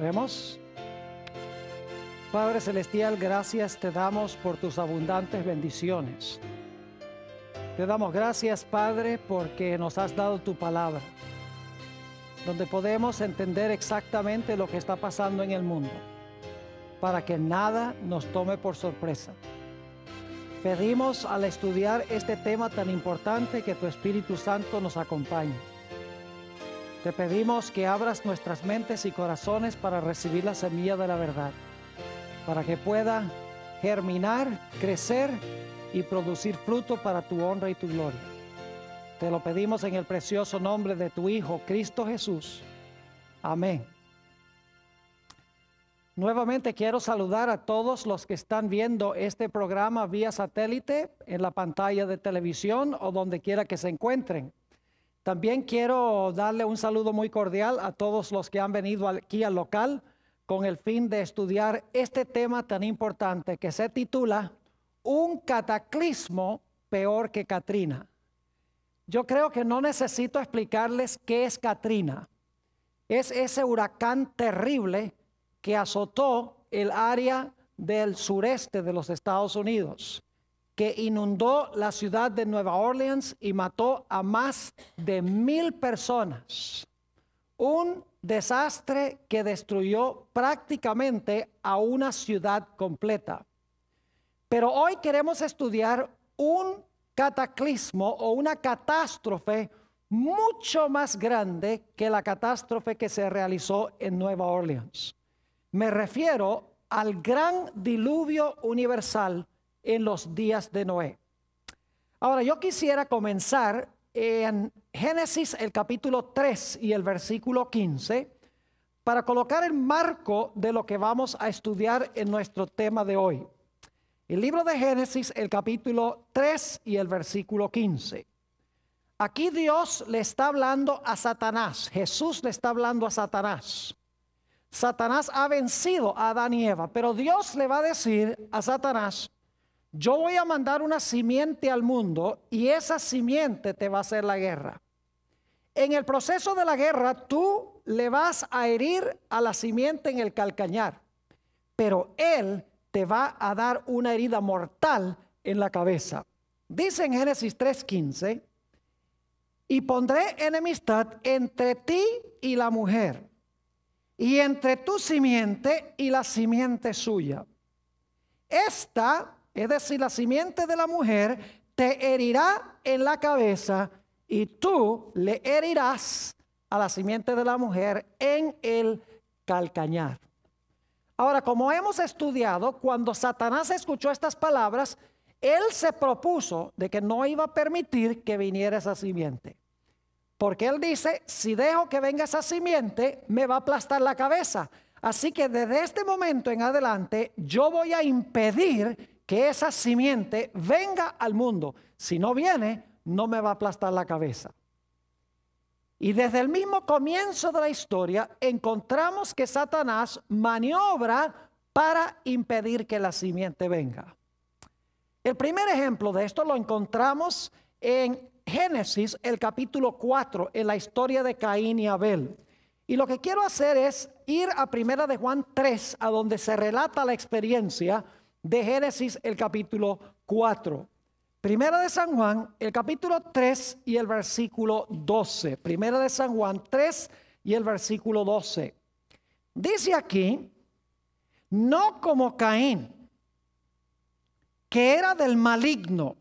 Oremos. Padre Celestial, gracias te damos por tus abundantes bendiciones. Te damos gracias, Padre, porque nos has dado tu palabra, donde podemos entender exactamente lo que está pasando en el mundo, para que nada nos tome por sorpresa. Pedimos al estudiar este tema tan importante que tu Espíritu Santo nos acompañe. Te pedimos que abras nuestras mentes y corazones para recibir la semilla de la verdad, para que pueda germinar, crecer y producir fruto para tu honra y tu gloria. Te lo pedimos en el precioso nombre de tu Hijo, Cristo Jesús. Amén. Nuevamente quiero saludar a todos los que están viendo este programa vía satélite, en la pantalla de televisión o donde quiera que se encuentren. También quiero darle un saludo muy cordial a todos los que han venido aquí al local con el fin de estudiar este tema tan importante que se titula Un cataclismo peor que Katrina. Yo creo que no necesito explicarles qué es Katrina. Es ese huracán terrible que azotó el área del sureste de los Estados Unidos, que inundó la ciudad de Nueva Orleans y mató a más de 1,000 personas. Un desastre que destruyó prácticamente a una ciudad completa. Pero hoy queremos estudiar un cataclismo o una catástrofe mucho más grande que la catástrofe que se realizó en Nueva Orleans. Me refiero al gran diluvio universal en los días de Noé. Ahora, yo quisiera comenzar en Génesis el capítulo 3 y el versículo 15 para colocar el marco de lo que vamos a estudiar en nuestro tema de hoy. El libro de Génesis, el capítulo 3 y el versículo 15. Aquí Dios le está hablando a Satanás. Jesús le está hablando a Satanás. Satanás ha vencido a Adán y Eva, pero Dios le va a decir a Satanás: yo voy a mandar una simiente al mundo y esa simiente te va a hacer la guerra. En el proceso de la guerra tú le vas a herir a la simiente en el calcañar, pero él te va a dar una herida mortal en la cabeza. Dice en Génesis 3:15: y pondré enemistad entre ti y la mujer, y entre tu simiente y la simiente suya. Esta, es decir, la simiente de la mujer, te herirá en la cabeza y tú le herirás a la simiente de la mujer en el calcañar. Ahora, como hemos estudiado, cuando Satanás escuchó estas palabras, él se propuso de que no iba a permitir que viniera esa simiente. Porque él dice: si dejo que venga esa simiente, me va a aplastar la cabeza. Así que desde este momento en adelante, yo voy a impedir que esa simiente venga al mundo. Si no viene, no me va a aplastar la cabeza. Y desde el mismo comienzo de la historia, encontramos que Satanás maniobra para impedir que la simiente venga. El primer ejemplo de esto lo encontramos en Génesis, el capítulo 4, en la historia de Caín y Abel. Y lo que quiero hacer es ir a Primera de Juan 3, a donde se relata la experiencia de Génesis, el capítulo 4. Primera de San Juan, el capítulo 3 y el versículo 12. Primera de San Juan 3 y el versículo 12. Dice aquí: no como Caín, que era del maligno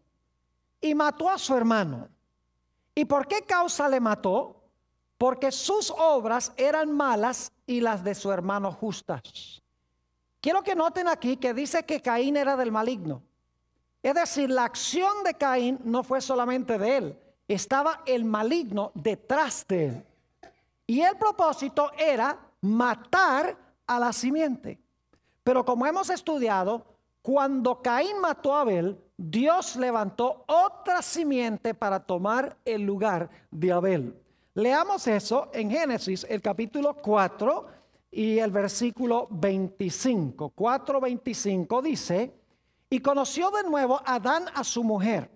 y mató a su hermano. ¿Y por qué causa le mató? Porque sus obras eran malas y las de su hermano justas. Quiero que noten aquí que dice que Caín era del maligno. Es decir, la acción de Caín no fue solamente de él, estaba el maligno detrás de él. Y el propósito era matar a la simiente. Pero como hemos estudiado, cuando Caín mató a Abel, Dios levantó otra simiente para tomar el lugar de Abel. Leamos eso en Génesis, el capítulo 4 y el versículo 25. 4:25 dice: y conoció de nuevo Adán a su mujer,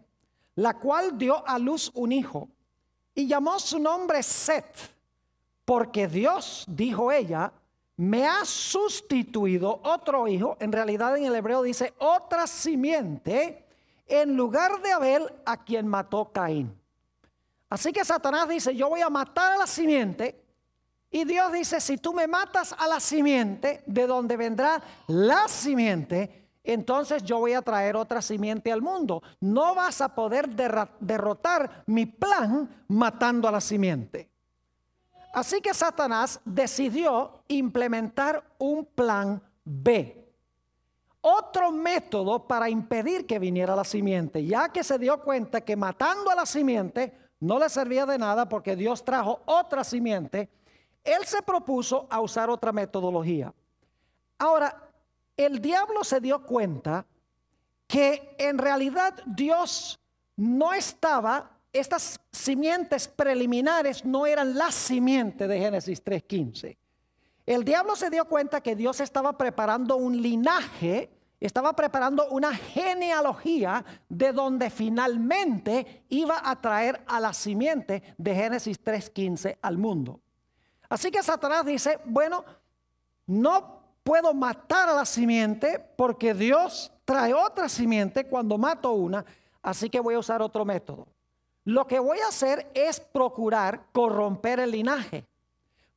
la cual dio a luz un hijo, y llamó su nombre Set, porque Dios, dijo ella, me ha sustituido otro hijo, en realidad en el hebreo dice otra simiente, en lugar de Abel, a quien mató Caín. Así que Satanás dice, yo voy a matar a la simiente, y Dios dice, si tú me matas a la simiente, de donde vendrá la simiente, entonces yo voy a traer otra simiente al mundo. No vas a poder derrotar mi plan matando a la simiente. Así que Satanás decidió implementar un plan B. Otro método para impedir que viniera la simiente, ya que se dio cuenta que matando a la simiente no le servía de nada porque Dios trajo otra simiente. Él se propuso a usar otra metodología. Ahora, el diablo se dio cuenta que en realidad Dios no estaba, estas simientes preliminares no eran la simiente de Génesis 3:15. El diablo se dio cuenta que Dios estaba preparando un linaje, estaba preparando una genealogía de donde finalmente iba a traer a la simiente de Génesis 3:15 al mundo. Así que Satanás dice, bueno, no puedo matar a la simiente porque Dios trae otra simiente cuando mato una, así que voy a usar otro método. Lo que voy a hacer es procurar corromper el linaje,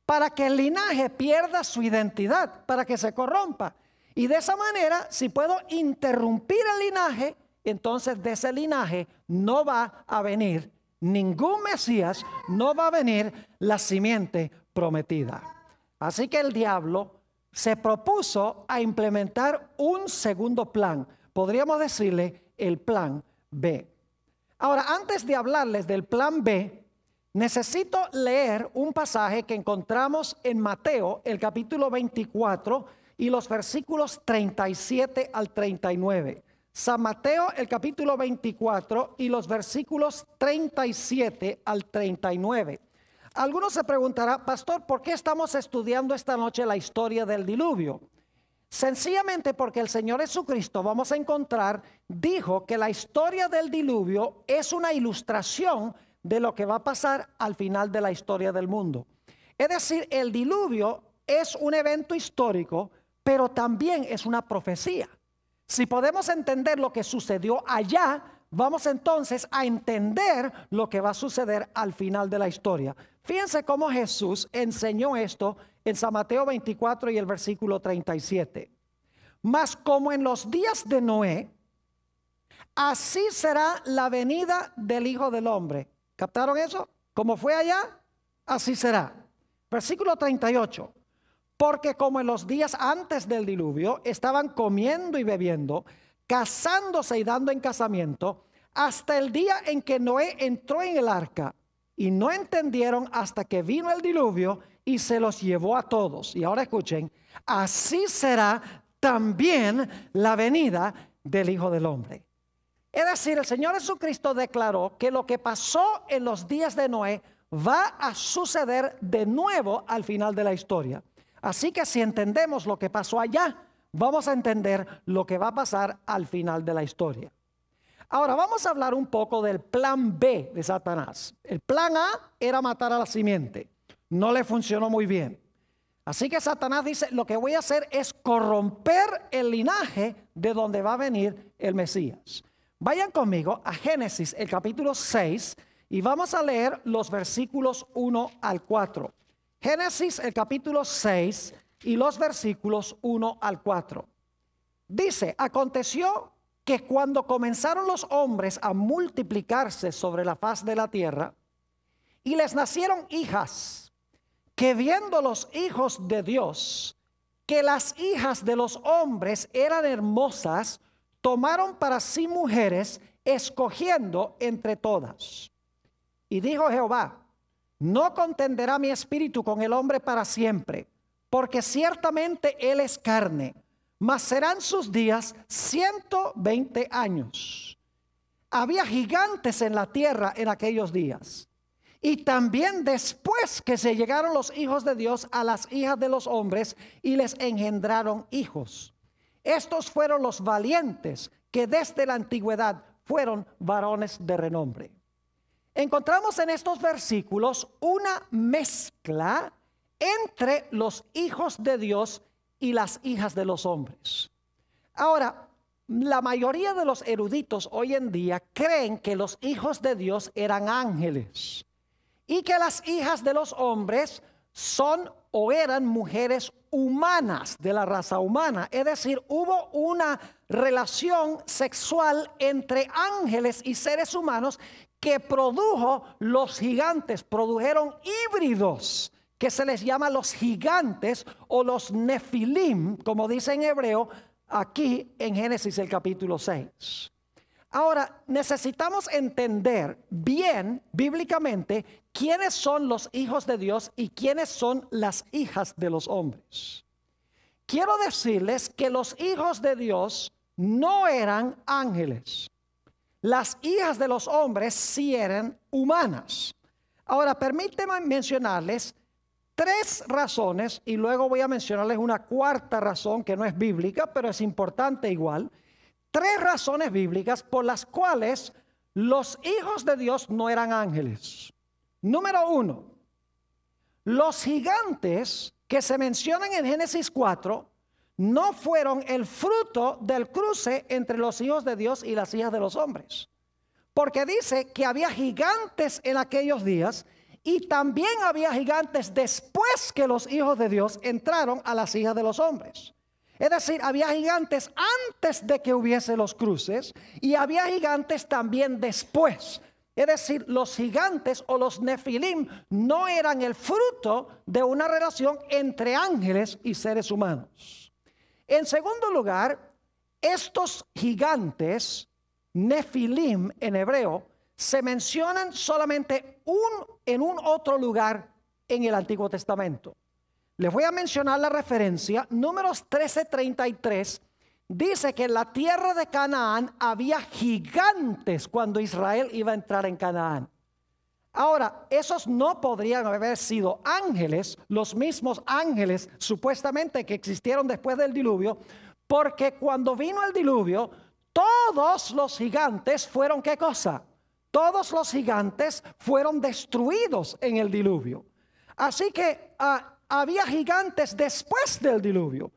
para que el linaje pierda su identidad, para que se corrompa. Y de esa manera, si puedo interrumpir el linaje, entonces de ese linaje no va a venir ningún Mesías, no va a venir la simiente prometida. Así que el diablo se propuso a implementar un segundo plan. Podríamos decirle el plan B. Ahora, antes de hablarles del plan B, necesito leer un pasaje que encontramos en Mateo, el capítulo 24 y los versículos 37 al 39. San Mateo, el capítulo 24 y los versículos 37 al 39. Algunos se preguntarán, pastor, ¿por qué estamos estudiando esta noche la historia del diluvio? Sencillamente porque el Señor Jesucristo, vamos a encontrar, dijo que la historia del diluvio es una ilustración de lo que va a pasar al final de la historia del mundo. Es decir, el diluvio es un evento histórico, pero también es una profecía. Si podemos entender lo que sucedió allá, vamos entonces a entender lo que va a suceder al final de la historia. Fíjense cómo Jesús enseñó esto en San Mateo 24 y el versículo 37. Mas como en los días de Noé, así será la venida del Hijo del Hombre. ¿Captaron eso? Como fue allá, así será. Versículo 38. Porque como en los días antes del diluvio estaban comiendo y bebiendo, casándose y dando en casamiento, hasta el día en que Noé entró en el arca, y no entendieron hasta que vino el diluvio y se los llevó a todos. Y ahora escuchen, así será también la venida del Hijo del Hombre. Es decir, el Señor Jesucristo declaró que lo que pasó en los días de Noé va a suceder de nuevo al final de la historia. Así que si entendemos lo que pasó allá, vamos a entender lo que va a pasar al final de la historia. Ahora vamos a hablar un poco del plan B de Satanás. El plan A era matar a la simiente. No le funcionó muy bien. Así que Satanás dice, lo que voy a hacer es corromper el linaje de donde va a venir el Mesías. Vayan conmigo a Génesis, el capítulo 6, y vamos a leer los versículos 1 al 4. Génesis, el capítulo 6 y los versículos 1 al 4. Dice, aconteció que cuando comenzaron los hombres a multiplicarse sobre la faz de la tierra, y les nacieron hijas, que viendo los hijos de Dios, que las hijas de los hombres eran hermosas, tomaron para sí mujeres, escogiendo entre todas. Y dijo Jehová, no contenderá mi espíritu con el hombre para siempre, porque ciertamente él es carne, mas serán sus días 120 años. Había gigantes en la tierra en aquellos días. Y también después que se llegaron los hijos de Dios a las hijas de los hombres y les engendraron hijos. Estos fueron los valientes que desde la antigüedad fueron varones de renombre. Encontramos en estos versículos una mezcla entre los hijos de Dios y las hijas de los hombres. Ahora, la mayoría de los eruditos hoy en día creen que los hijos de Dios eran ángeles y que las hijas de los hombres son o eran mujeres humanas de la raza humana. Es decir, hubo una relación sexual entre ángeles y seres humanos que produjo los gigantes, produjeron híbridos que se les llama los gigantes o los nefilim, como dice en hebreo aquí en Génesis el capítulo 6. Ahora, necesitamos entender bien bíblicamente quiénes son los hijos de Dios y quiénes son las hijas de los hombres. Quiero decirles que los hijos de Dios no eran ángeles. Las hijas de los hombres sí eran humanas. Ahora, permítanme mencionarles 3 razones y luego voy a mencionarles una cuarta razón que no es bíblica, pero es importante igual. 3 razones bíblicas por las cuales los hijos de Dios no eran ángeles. Número 1, los gigantes que se mencionan en Génesis 4 no fueron el fruto del cruce entre los hijos de Dios y las hijas de los hombres. Porque dice que había gigantes en aquellos días y también había gigantes después que los hijos de Dios entraron a las hijas de los hombres. Es decir, había gigantes antes de que hubiese los cruces y había gigantes también después. Es decir, los gigantes o los nefilim no eran el fruto de una relación entre ángeles y seres humanos. En segundo lugar, estos gigantes, nefilim en hebreo, se mencionan solamente en un otro lugar en el Antiguo Testamento. Les voy a mencionar la referencia. Números 13:33 dice que en la tierra de Canaán había gigantes cuando Israel iba a entrar en Canaán. Ahora, esos no podrían haber sido ángeles, los mismos ángeles supuestamente que existieron después del diluvio, porque cuando vino el diluvio, todos los gigantes fueron ¿qué cosa? Todos los gigantes fueron destruidos en el diluvio. Así que había gigantes después del diluvio.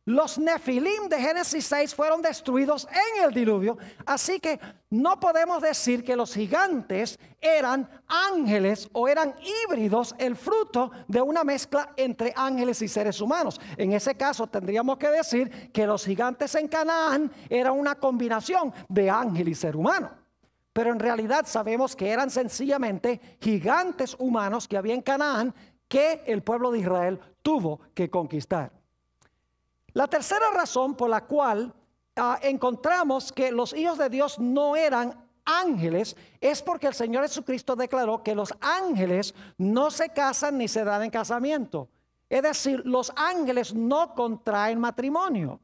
Los nefilim de Génesis 6 fueron destruidos en el diluvio. Así que no podemos decir que los gigantes eran ángeles o eran híbridos, el fruto de una mezcla entre ángeles y seres humanos. En ese caso tendríamos que decir que los gigantes en Canaán eran una combinación de ángel y ser humano. Pero en realidad sabemos que eran sencillamente gigantes humanos que había en Canaán que el pueblo de Israel tuvo que conquistar. La tercera razón por la cual encontramos que los hijos de Dios no eran ángeles es porque el Señor Jesucristo declaró que los ángeles no se casan ni se dan en casamiento. Es decir, los ángeles no contraen matrimonio.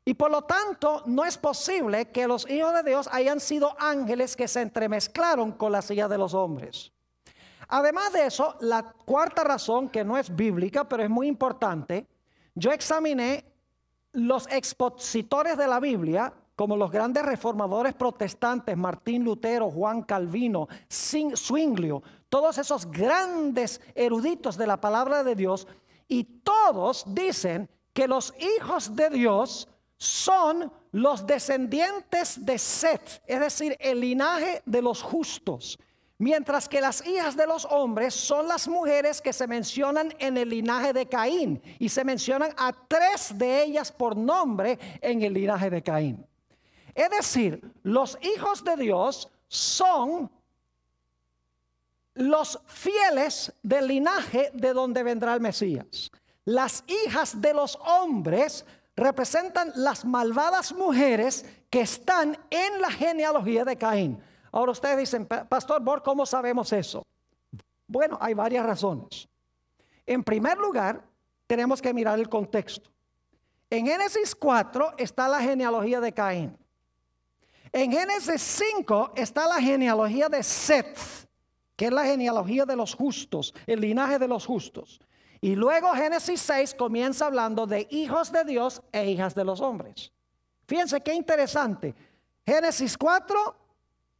Y por lo tanto, no es posible que los hijos de Dios hayan sido ángeles que se entremezclaron con las hijas de los hombres. Además de eso, la cuarta razón, que no es bíblica, pero es muy importante, yo examiné los expositores de la Biblia, como los grandes reformadores protestantes, Martín Lutero, Juan Calvino, Zwinglio, todos esos grandes eruditos de la palabra de Dios, y todos dicen que los hijos de Dios son los descendientes de Set, es decir, el linaje de los justos. Mientras que las hijas de los hombres son las mujeres que se mencionan en el linaje de Caín. Y se mencionan a 3 de ellas por nombre en el linaje de Caín. Es decir, los hijos de Dios son los fieles del linaje de donde vendrá el Mesías. Las hijas de los hombres representan las malvadas mujeres que están en la genealogía de Caín. Ahora ustedes dicen, Pastor Borg, ¿cómo sabemos eso? Bueno, hay varias razones. En primer lugar, tenemos que mirar el contexto. En Génesis 4 está la genealogía de Caín. En Génesis 5 está la genealogía de Set, que es la genealogía de los justos, el linaje de los justos. Y luego Génesis 6 comienza hablando de hijos de Dios e hijas de los hombres. Fíjense qué interesante. Génesis 4,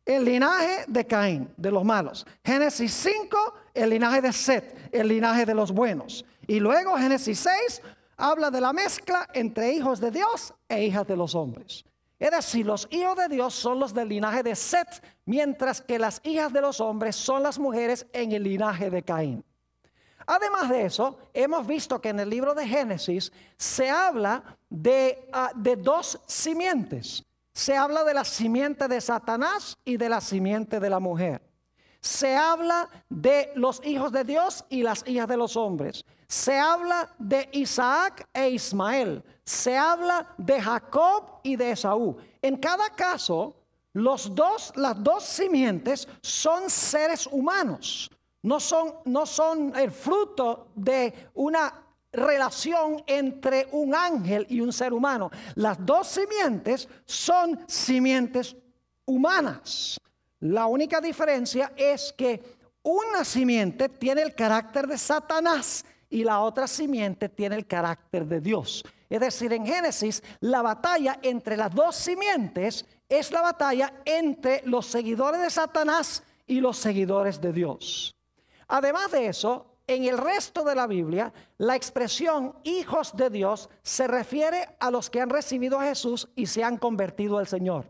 el linaje de Caín, de los malos. Génesis 5, el linaje de Set, el linaje de los buenos. Y luego Génesis 6 habla de la mezcla entre hijos de Dios e hijas de los hombres. Es decir, los hijos de Dios son los del linaje de Set, mientras que las hijas de los hombres son las mujeres en el linaje de Caín. Además de eso, hemos visto que en el libro de Génesis se habla de dos simientes. Se habla de la simiente de Satanás y de la simiente de la mujer. Se habla de los hijos de Dios y las hijas de los hombres. Se habla de Isaac e Ismael. Se habla de Jacob y de Esaú. En cada caso, las dos simientes son seres humanos. No son el fruto de una relación entre un ángel y un ser humano. Las dos simientes son simientes humanas. La única diferencia es que una simiente tiene el carácter de Satanás y la otra simiente tiene el carácter de Dios. Es decir, en Génesis, la batalla entre las dos simientes es la batalla entre los seguidores de Satanás y los seguidores de Dios. Además de eso, en el resto de la Biblia, la expresión hijos de Dios se refiere a los que han recibido a Jesús y se han convertido al Señor.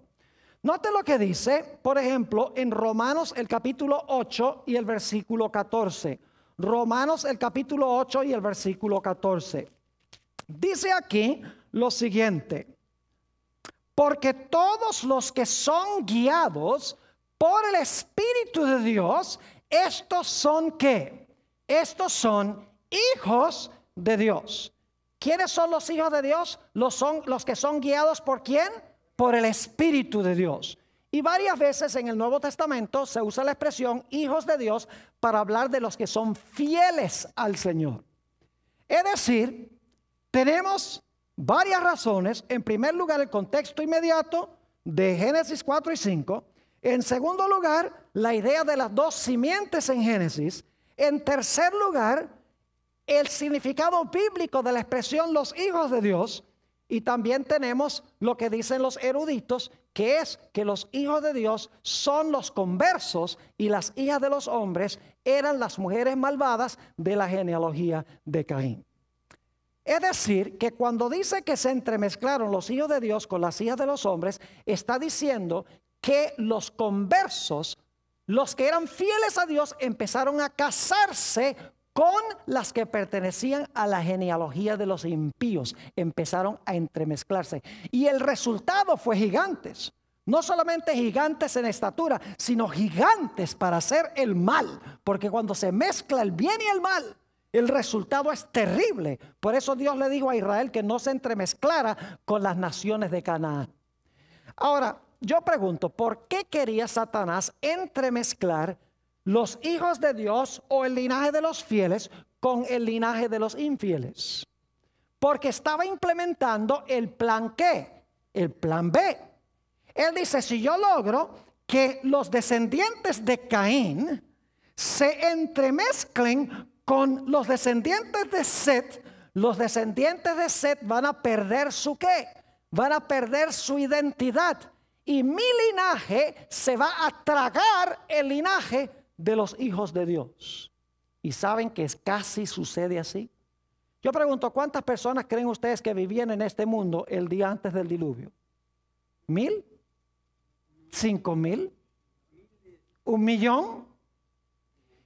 Note lo que dice, por ejemplo, en Romanos el capítulo 8 y el versículo 14. Romanos el capítulo 8 y el versículo 14. Dice aquí lo siguiente: porque todos los que son guiados por el Espíritu de Dios, estos son ¿qué? Estos son hijos de Dios. ¿Quiénes son los hijos de Dios? Los que son guiados ¿por quién? Por el Espíritu de Dios. Y varias veces en el Nuevo Testamento se usa la expresión hijos de Dios para hablar de los que son fieles al Señor. Es decir, tenemos varias razones. En primer lugar, el contexto inmediato de Génesis 4 y 5. En segundo lugar, la idea de las dos simientes en Génesis. En tercer lugar, el significado bíblico de la expresión los hijos de Dios. Y también tenemos lo que dicen los eruditos, que es que los hijos de Dios son los conversos y las hijas de los hombres eran las mujeres malvadas de la genealogía de Caín. Es decir, que cuando dice que se entremezclaron los hijos de Dios con las hijas de los hombres, está diciendo que los conversos, los que eran fieles a Dios, empezaron a casarse con las que pertenecían a la genealogía de los impíos. Empezaron a entremezclarse. Y el resultado fue gigantes. No solamente gigantes en estatura, sino gigantes para hacer el mal. Porque cuando se mezcla el bien y el mal, el resultado es terrible. Por eso Dios le dijo a Israel que no se entremezclara con las naciones de Canaán. Ahora, yo pregunto, ¿por qué quería Satanás entremezclar los hijos de Dios o el linaje de los fieles con el linaje de los infieles? Porque estaba implementando el plan ¿qué? El plan B. Él dice, si yo logro que los descendientes de Caín se entremezclen con los descendientes de Set, los descendientes de Set van a perder su ¿qué? Van a perder su identidad. Y mi linaje se va a tragar el linaje de los hijos de Dios. ¿Y saben que casi sucede así? Yo pregunto, ¿cuántas personas creen ustedes que vivían en este mundo el día antes del diluvio? ¿1,000? ¿5,000? ¿1,000,000?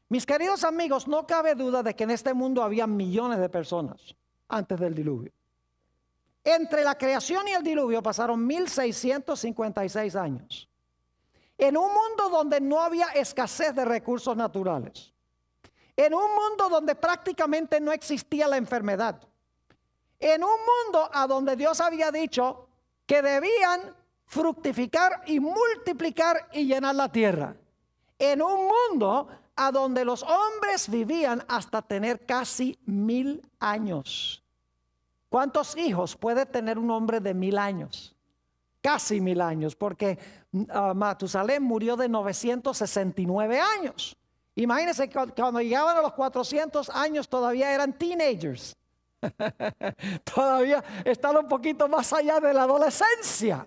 Mis queridos amigos, no cabe duda de que en este mundo había millones de personas antes del diluvio. Entre la creación y el diluvio pasaron 1656 años. En un mundo donde no había escasez de recursos naturales. En un mundo donde prácticamente no existía la enfermedad. En un mundo a donde Dios había dicho que debían fructificar y multiplicar y llenar la tierra. En un mundo a donde los hombres vivían hasta tener casi 1000 años. ¿Cuántos hijos puede tener un hombre de 1000 años? Casi 1000 años, porque Matusalén murió de 969 años. Imagínense que cuando llegaban a los 400 años todavía eran teenagers. Todavía están un poquito más allá de la adolescencia.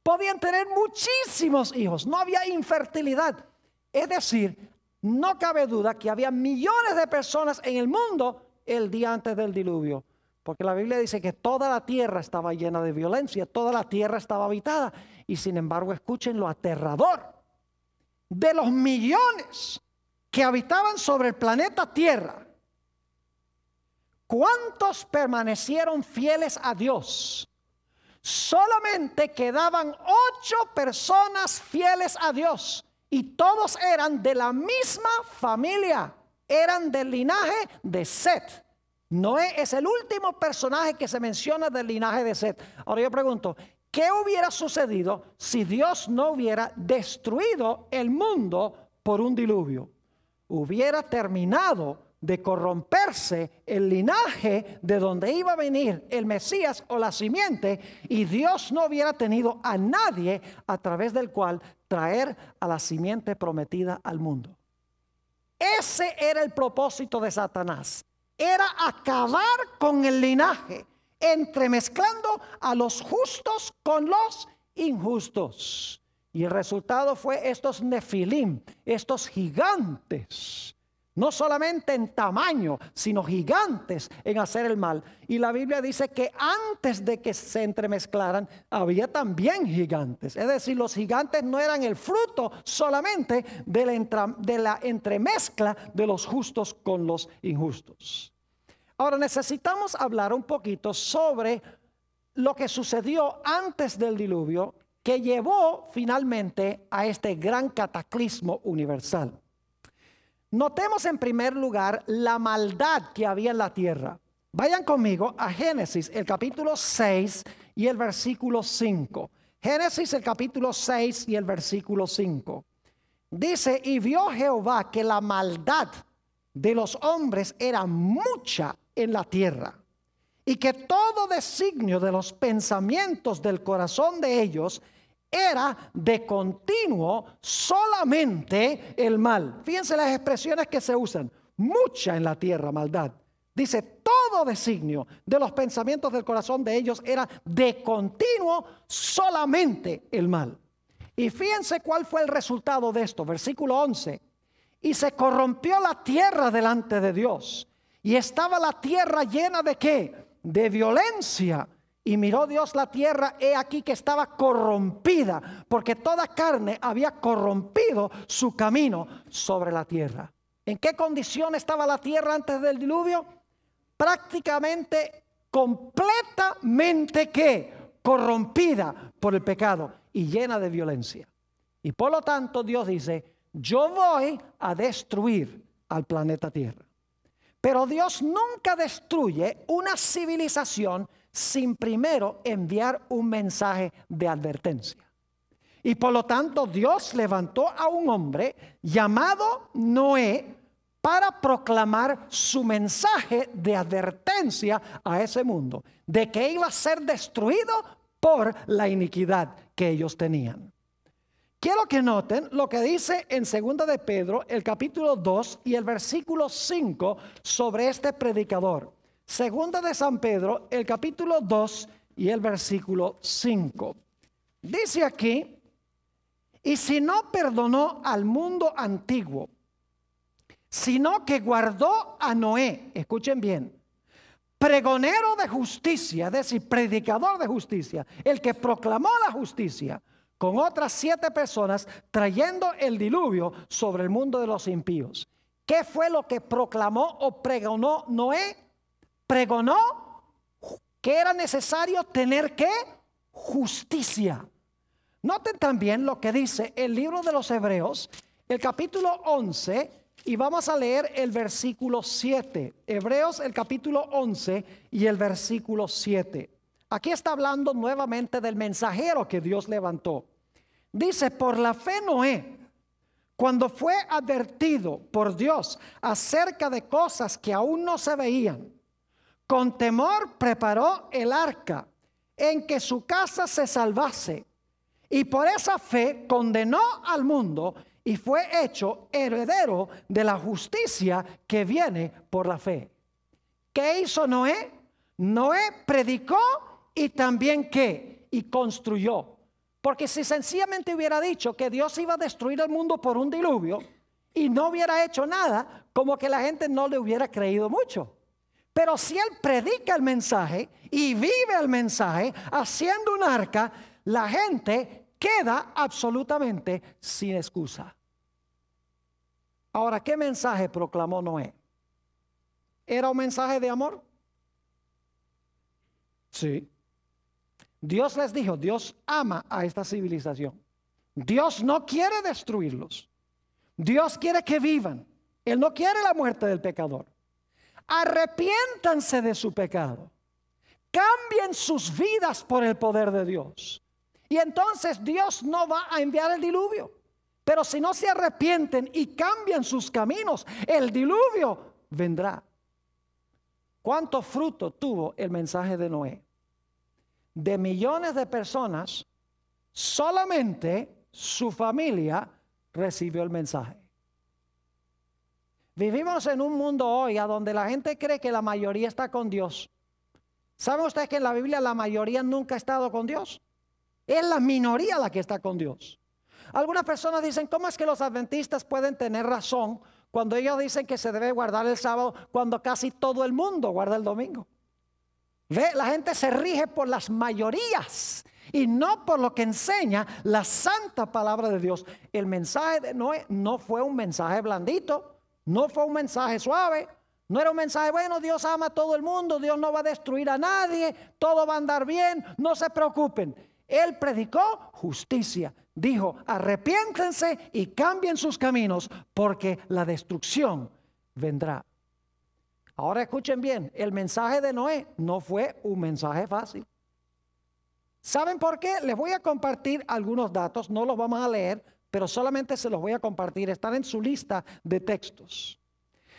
Podían tener muchísimos hijos, no había infertilidad. Es decir, no cabe duda que había millones de personas en el mundo el día antes del diluvio? Porque la Biblia dice que toda la tierra estaba llena de violencia, toda la tierra estaba habitada. Y sin embargo, escuchen lo aterrador. De los millones que habitaban sobre el planeta Tierra, ¿cuántos permanecieron fieles a Dios? Solamente quedaban 8 personas fieles a Dios. Y todos eran de la misma familia. Eran del linaje de Set. Noé es el último personaje que se menciona del linaje de Set. Ahora yo pregunto, ¿qué hubiera sucedido si Dios no hubiera destruido el mundo por un diluvio? Hubiera terminado de corromperse el linaje de donde iba a venir el Mesías o la simiente, y Dios no hubiera tenido a nadie a través del cual traer a la simiente prometida al mundo. Ese era el propósito de Satanás. Era acabar con el linaje, entremezclando a los justos con los injustos. Y el resultado fue estos nefilim, estos gigantes, no solamente en tamaño, sino gigantes en hacer el mal. Y la Biblia dice que antes de que se entremezclaran, había también gigantes. Es decir, los gigantes no eran el fruto solamente de la entremezcla de los justos con los injustos. Ahora necesitamos hablar un poquito sobre lo que sucedió antes del diluvio, que llevó finalmente a este gran cataclismo universal. Notemos en primer lugar la maldad que había en la tierra. Vayan conmigo a Génesis, el capítulo 6 y el versículo 5. Génesis, el capítulo 6 y el versículo 5. Dice, y vio Jehová que la maldad de los hombres era mucha en la tierra, y que todo designio de los pensamientos del corazón de ellos era de continuo solamente el mal. Fíjense las expresiones que se usan. Mucha en la tierra maldad. Dice, todo designio de los pensamientos del corazón de ellos era de continuo solamente el mal. Y fíjense cuál fue el resultado de esto. Versículo 11. Y se corrompió la tierra delante de Dios. Y estaba la tierra llena de ¿qué? De violencia. Y miró Dios la tierra, he aquí que estaba corrompida, porque toda carne había corrompido su camino sobre la tierra. ¿En qué condición estaba la tierra antes del diluvio? Prácticamente, completamente ¿qué? Corrompida por el pecado y llena de violencia. Y por lo tanto Dios dice, yo voy a destruir al planeta Tierra. Pero Dios nunca destruye una civilización sin primero enviar un mensaje de advertencia. Y por lo tanto Dios levantó a un hombre llamado Noé para proclamar su mensaje de advertencia a ese mundo, de que iba a ser destruido por la iniquidad que ellos tenían. Quiero que noten lo que dice en 2 de Pedro, el capítulo 2 y el versículo 5 sobre este predicador. 2 de San Pedro, el capítulo 2 y el versículo 5. Dice aquí, y si no perdonó al mundo antiguo, sino que guardó a Noé, escuchen bien, pregonero de justicia, es decir, predicador de justicia, el que proclamó la justicia, con otras 7 personas, trayendo el diluvio sobre el mundo de los impíos. ¿Qué fue lo que proclamó o pregonó Noé? Pregonó que era necesario tener ¿qué? Justicia. Noten también lo que dice el libro de los Hebreos, el capítulo 11, y vamos a leer el versículo 7. Hebreos, el capítulo 11 y el versículo 7. Aquí está hablando nuevamente del mensajero que Dios levantó. Dice, por la fe Noé, cuando fue advertido por Dios acerca de cosas que aún no se veían, con temor preparó el arca en que su casa se salvase, y por esa fe condenó al mundo y fue hecho heredero de la justicia que viene por la fe. ¿Qué hizo Noé? Noé predicó y también ¿qué? Y construyó. Porque si sencillamente hubiera dicho que Dios iba a destruir el mundo por un diluvio y no hubiera hecho nada, como que la gente no le hubiera creído mucho. Pero si él predica el mensaje y vive el mensaje haciendo un arca, la gente queda absolutamente sin excusa. Ahora, ¿qué mensaje proclamó Noé? ¿Era un mensaje de amor? Sí. Dios les dijo, Dios ama a esta civilización. Dios no quiere destruirlos. Dios quiere que vivan. Él no quiere la muerte del pecador. Arrepiéntanse de su pecado. Cambien sus vidas por el poder de Dios. Y entonces Dios no va a enviar el diluvio. Pero si no se arrepienten y cambian sus caminos, el diluvio vendrá. ¿Cuánto fruto tuvo el mensaje de Noé? De millones de personas, solamente su familia recibió el mensaje. Vivimos en un mundo hoy a donde la gente cree que la mayoría está con Dios. ¿Sabe usted que en la Biblia la mayoría nunca ha estado con Dios? Es la minoría la que está con Dios. Algunas personas dicen, ¿cómo es que los adventistas pueden tener razón cuando ellos dicen que se debe guardar el sábado cuando casi todo el mundo guarda el domingo? ¿Ve? La gente se rige por las mayorías y no por lo que enseña la santa palabra de Dios. El mensaje de Noé no fue un mensaje blandito, no fue un mensaje suave, no era un mensaje, bueno, Dios ama a todo el mundo, Dios no va a destruir a nadie, todo va a andar bien, no se preocupen. Él predicó justicia, dijo, arrepiéntense y cambien sus caminos porque la destrucción vendrá. Ahora escuchen bien, el mensaje de Noé no fue un mensaje fácil. ¿Saben por qué? Les voy a compartir algunos datos, no los vamos a leer, pero solamente se los voy a compartir, están en su lista de textos.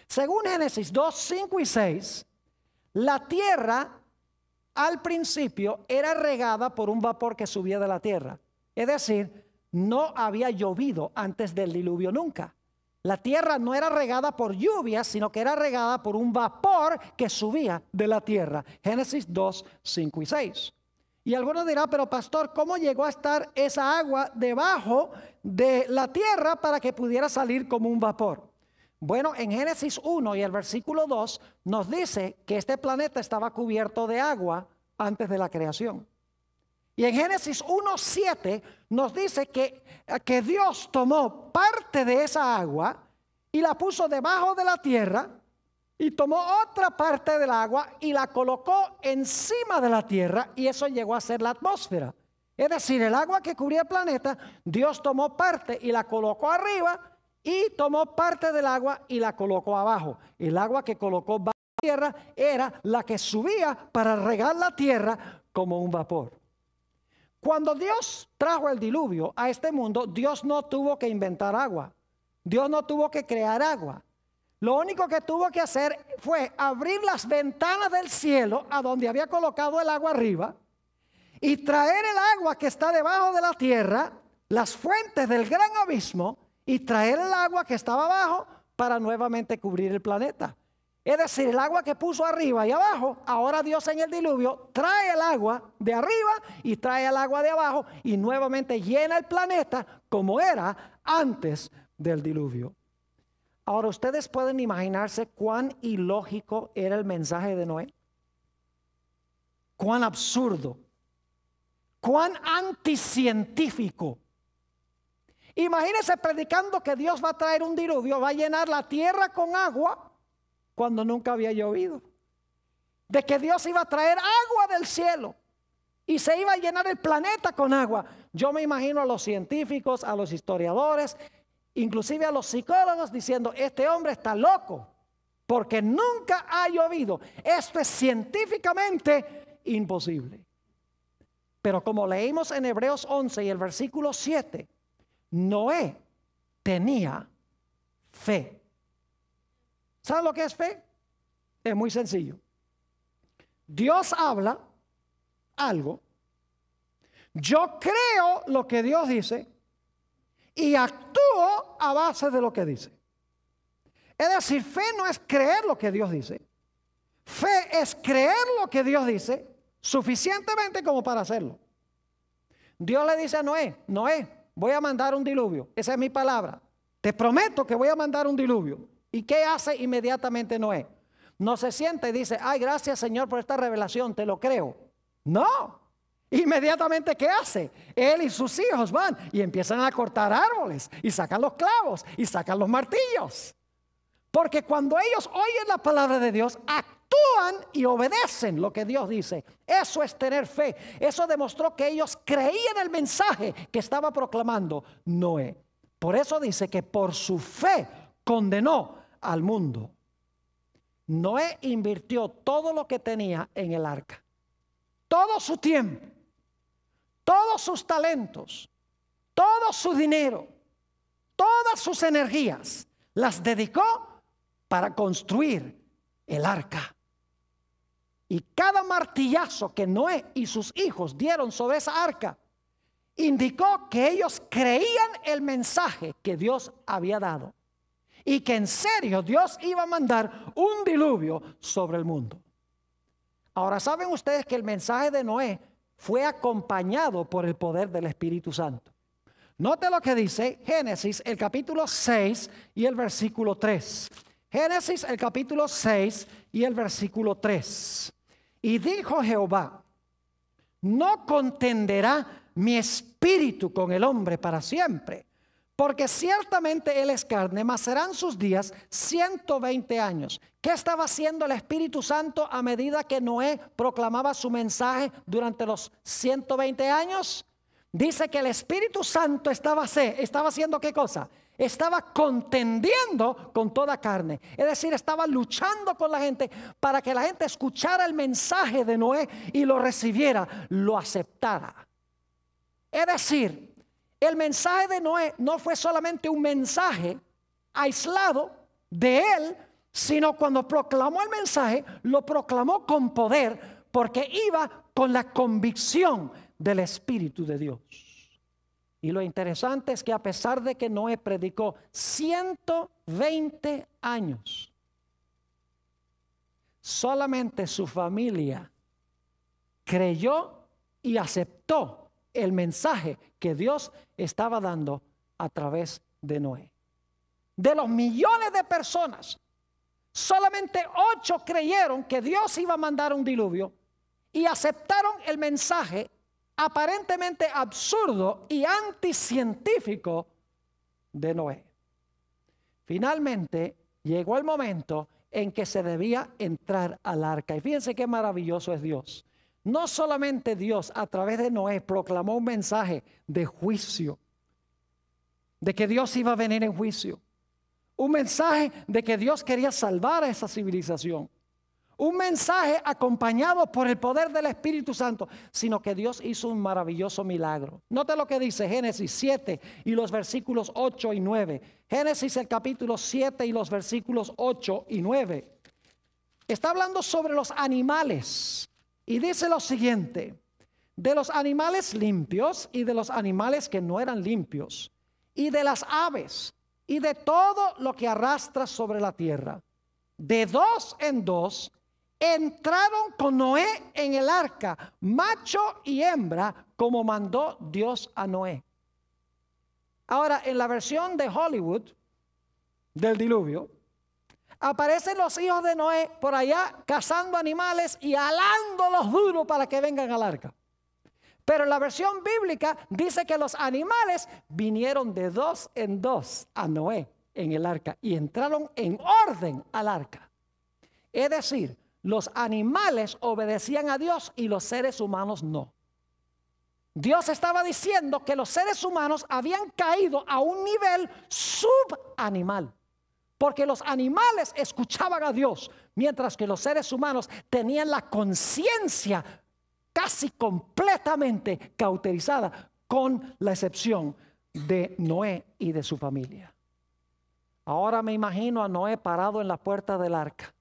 Según Génesis 2, 5 y 6, la tierra al principio era regada por un vapor que subía de la tierra. Es decir, no había llovido antes del diluvio nunca. La tierra no era regada por lluvia, sino que era regada por un vapor que subía de la tierra. Génesis 2, 5 y 6. Y algunos dirán, pero pastor, ¿cómo llegó a estar esa agua debajo de la tierra para que pudiera salir como un vapor? Bueno, en Génesis 1 y el versículo 2 nos dice que este planeta estaba cubierto de agua antes de la creación. Y en Génesis 1:7 nos dice que Dios tomó parte de esa agua y la puso debajo de la tierra y tomó otra parte del agua y la colocó encima de la tierra y eso llegó a ser la atmósfera. Es decir, el agua que cubría el planeta, Dios tomó parte y la colocó arriba y tomó parte del agua y la colocó abajo. El agua que colocó bajo la tierra era la que subía para regar la tierra como un vapor. Cuando Dios trajo el diluvio a este mundo, Dios no tuvo que inventar agua. Dios no tuvo que crear agua. Lo único que tuvo que hacer fue abrir las ventanas del cielo a donde había colocado el agua arriba y traer el agua que está debajo de la tierra, las fuentes del gran abismo, y traer el agua que estaba abajo para nuevamente cubrir el planeta. Es decir, el agua que puso arriba y abajo, ahora Dios en el diluvio trae el agua de arriba y trae el agua de abajo y nuevamente llena el planeta como era antes del diluvio. Ahora ustedes pueden imaginarse cuán ilógico era el mensaje de Noé. Cuán absurdo, cuán anticientífico. Imagínense predicando que Dios va a traer un diluvio, va a llenar la tierra con agua cuando nunca había llovido. De que Dios iba a traer agua del cielo y se iba a llenar el planeta con agua. Yo me imagino a los científicos, a los historiadores, inclusive a los psicólogos diciendo, este hombre está loco porque nunca ha llovido. Esto es científicamente imposible. Pero como leímos en Hebreos 11 y el versículo 7, Noé tenía fe. ¿Saben lo que es fe? Es muy sencillo. Dios habla algo, yo creo lo que Dios dice y actúo a base de lo que dice. Es decir, fe no es creer lo que Dios dice. Fe es creer lo que Dios dice suficientemente como para hacerlo. Dios le dice a Noé, Noé, voy a mandar un diluvio. Esa es mi palabra. Te prometo que voy a mandar un diluvio. ¿Y qué hace inmediatamente Noé? no se sienta y dice, ay, gracias Señor por esta revelación, te lo creo. No. Inmediatamente, ¿qué hace? Él y sus hijos van y empiezan a cortar árboles y sacan los clavos y sacan los martillos. Porque cuando ellos oyen la palabra de Dios, actúan y obedecen lo que Dios dice. Eso es tener fe. Eso demostró que ellos creían el mensaje que estaba proclamando Noé. Por eso dice que por su fe condenó al mundo. Noé invirtió todo lo que tenía en el arca. Todo su tiempo, todos sus talentos, todo su dinero, todas sus energías, las dedicó para construir el arca. Y cada martillazo que Noé y sus hijos dieron sobre esa arca indicó que ellos creían el mensaje que Dios había dado y que en serio Dios iba a mandar un diluvio sobre el mundo. Ahora, ¿saben ustedes que el mensaje de Noé fue acompañado por el poder del Espíritu Santo? Note lo que dice Génesis, el capítulo 6 y el versículo 3. Génesis, el capítulo 6 y el versículo 3. Y dijo Jehová, no contenderá mi espíritu con el hombre para siempre, porque ciertamente él es carne, mas serán sus días 120 años. ¿Qué estaba haciendo el Espíritu Santo a medida que Noé proclamaba su mensaje durante los 120 años? Dice que el Espíritu Santo estaba haciendo ¿qué cosa? Estaba contendiendo con toda carne. Es decir, estaba luchando con la gente para que la gente escuchara el mensaje de Noé y lo recibiera, lo aceptara. Es decir, el mensaje de Noé no fue solamente un mensaje aislado de él, sino cuando proclamó el mensaje, lo proclamó con poder porque iba con la convicción del Espíritu de Dios. Y lo interesante es que a pesar de que Noé predicó 120 años, solamente su familia creyó y aceptó el mensaje que Dios estaba dando a través de Noé. De los millones de personas, solamente 8 creyeron que Dios iba a mandar un diluvio y aceptaron el mensaje aparentemente absurdo y anticientífico de Noé. Finalmente llegó el momento en que se debía entrar al arca. Y fíjense qué maravilloso es Dios. No solamente Dios a través de Noé proclamó un mensaje de juicio, de que Dios iba a venir en juicio. Un mensaje de que Dios quería salvar a esa civilización. Un mensaje acompañado por el poder del Espíritu Santo, sino que Dios hizo un maravilloso milagro. Note lo que dice Génesis 7 y los versículos 8 y 9. Génesis el capítulo 7 y los versículos 8 y 9. Está hablando sobre los animales y dice lo siguiente: de los animales limpios y de los animales que no eran limpios, y de las aves y de todo lo que arrastra sobre la tierra, de 2 en 2 entraron con Noé en el arca, macho y hembra, como mandó Dios a Noé. Ahora, en la versión de Hollywood del diluvio, aparecen los hijos de Noé por allá cazando animales y alándolos duro para que vengan al arca. Pero en la versión bíblica dice que los animales vinieron de 2 en 2 a Noé en el arca y entraron en orden al arca. Es decir, los animales obedecían a Dios y los seres humanos no. Dios estaba diciendo que los seres humanos habían caído a un nivel subanimal, porque los animales escuchaban a Dios, mientras que los seres humanos tenían la conciencia casi completamente cauterizada, con la excepción de Noé y de su familia. Ahora me imagino a Noé parado en la puerta del arca.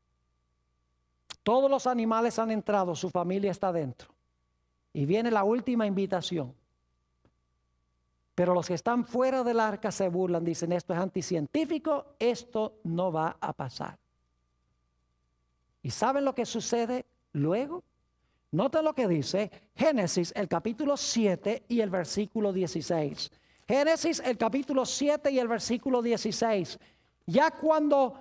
Todos los animales han entrado, su familia está dentro. Y viene la última invitación. Pero los que están fuera del arca se burlan, dicen: esto es anticientífico, esto no va a pasar. ¿Y saben lo que sucede luego? Noten lo que dice Génesis, el capítulo 7 y el versículo 16. Génesis, el capítulo 7 y el versículo 16. Ya cuando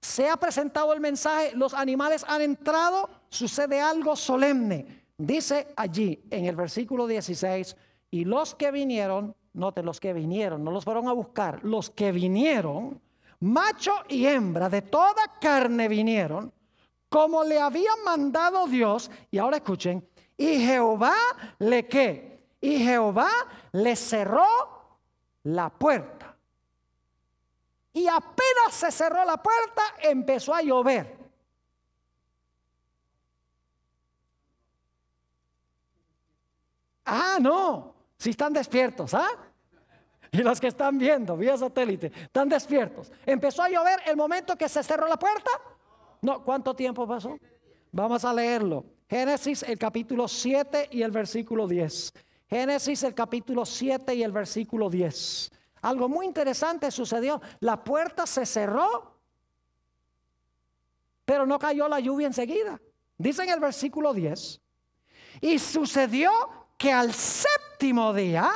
se ha presentado el mensaje, los animales han entrado, sucede algo solemne. Dice allí en el versículo 16, y los que vinieron, noten, los que vinieron, no los fueron a buscar, los que vinieron, macho y hembra de toda carne vinieron, como le había mandado Dios. Y ahora escuchen, y Jehová le ¿qué? Y Jehová le cerró la puerta. Y apenas se cerró la puerta, empezó a llover. Ah, no, si están despiertos, ¿ah? Y los que están viendo vía satélite, están despiertos. Empezó a llover el momento que se cerró la puerta. No, ¿cuánto tiempo pasó? Vamos a leerlo. Génesis el capítulo 7 y el versículo 10. Génesis el capítulo 7 y el versículo 10. Algo muy interesante sucedió. La puerta se cerró, pero no cayó la lluvia enseguida. Dice en el versículo 10. Y sucedió que al séptimo día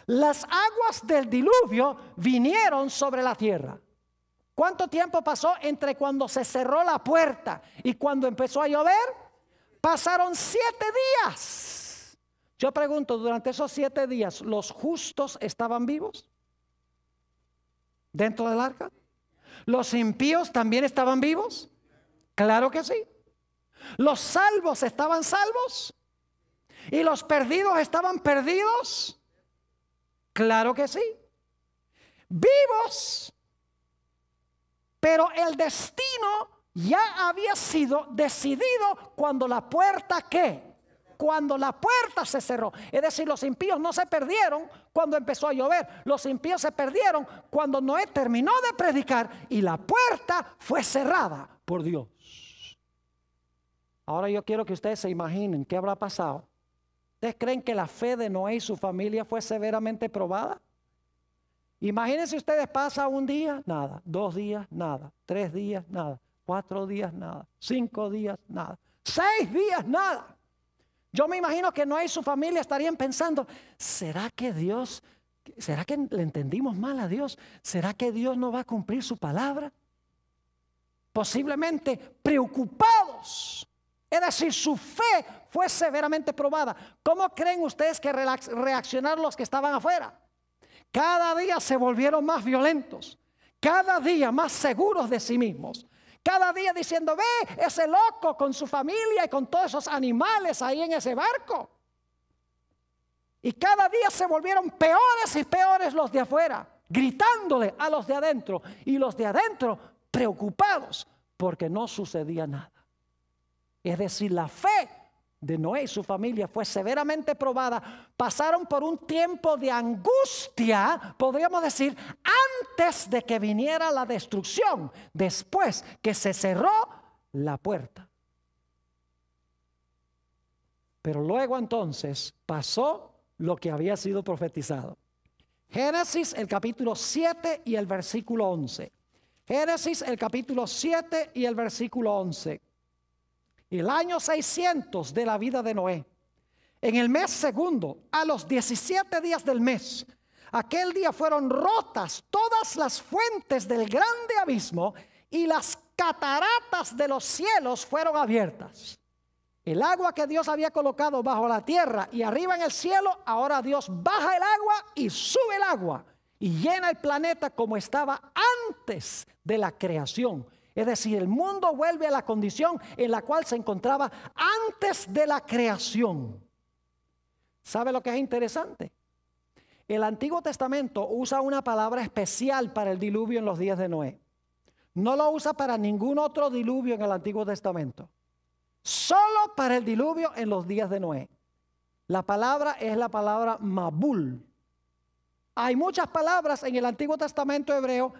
las aguas del diluvio vinieron sobre la tierra. ¿Cuánto tiempo pasó entre cuando se cerró la puerta y cuando empezó a llover? Pasaron 7 días. Yo pregunto, durante esos 7 días, ¿los justos estaban vivos dentro del arca? ¿Los impíos también estaban vivos? Claro que sí. ¿Los salvos estaban salvos? ¿Y los perdidos estaban perdidos? Claro que sí. Vivos, pero el destino ya había sido decidido cuando la puerta ¿qué? Cuando la puerta se cerró. Es decir, los impíos no se perdieron cuando empezó a llover. Los impíos se perdieron cuando Noé terminó de predicar y la puerta fue cerrada por Dios. Ahora yo quiero que ustedes se imaginen qué habrá pasado. ¿Ustedes creen que la fe de Noé y su familia fue severamente probada? Imagínense ustedes, pasa un día, nada, 2 días, nada, 3 días, nada, 4 días, nada, 5 días, nada, 6 días, nada. Yo me imagino que Noé y su familia estarían pensando, ¿será que le entendimos mal a Dios? ¿Será que Dios no va a cumplir su palabra? Posiblemente preocupados. Es decir, su fe fue severamente probada. ¿Cómo creen ustedes que reaccionaron los que estaban afuera? Cada día se volvieron más violentos, cada día más seguros de sí mismos, cada día diciendo, ve ese loco con su familia y con todos esos animales ahí en ese barco. Y cada día se volvieron peores y peores los de afuera, gritándole a los de adentro, y los de adentro preocupados porque no sucedía nada. Es decir, la fe de Noé y su familia fue severamente probada. Pasaron por un tiempo de angustia, podríamos decir, antes de que viniera la destrucción, después que se cerró la puerta. Pero luego entonces pasó lo que había sido profetizado. Génesis el capítulo 7 y el versículo 11. Génesis el capítulo 7 y el versículo 11. El año 600 de la vida de Noé, en el mes segundo, a los 17 días del mes, aquel día fueron rotas todas las fuentes del grande abismo y las cataratas de los cielos fueron abiertas. El agua que Dios había colocado bajo la tierra y arriba en el cielo, ahora Dios baja el agua y sube el agua y llena el planeta como estaba antes de la creación. Es decir, el mundo vuelve a la condición en la cual se encontraba antes de la creación. ¿Sabe lo que es interesante? El Antiguo Testamento usa una palabra especial para el diluvio en los días de Noé. No lo usa para ningún otro diluvio en el Antiguo Testamento. Solo para el diluvio en los días de Noé. La palabra es la palabra Mabul. Hay muchas palabras en el Antiguo Testamento hebreo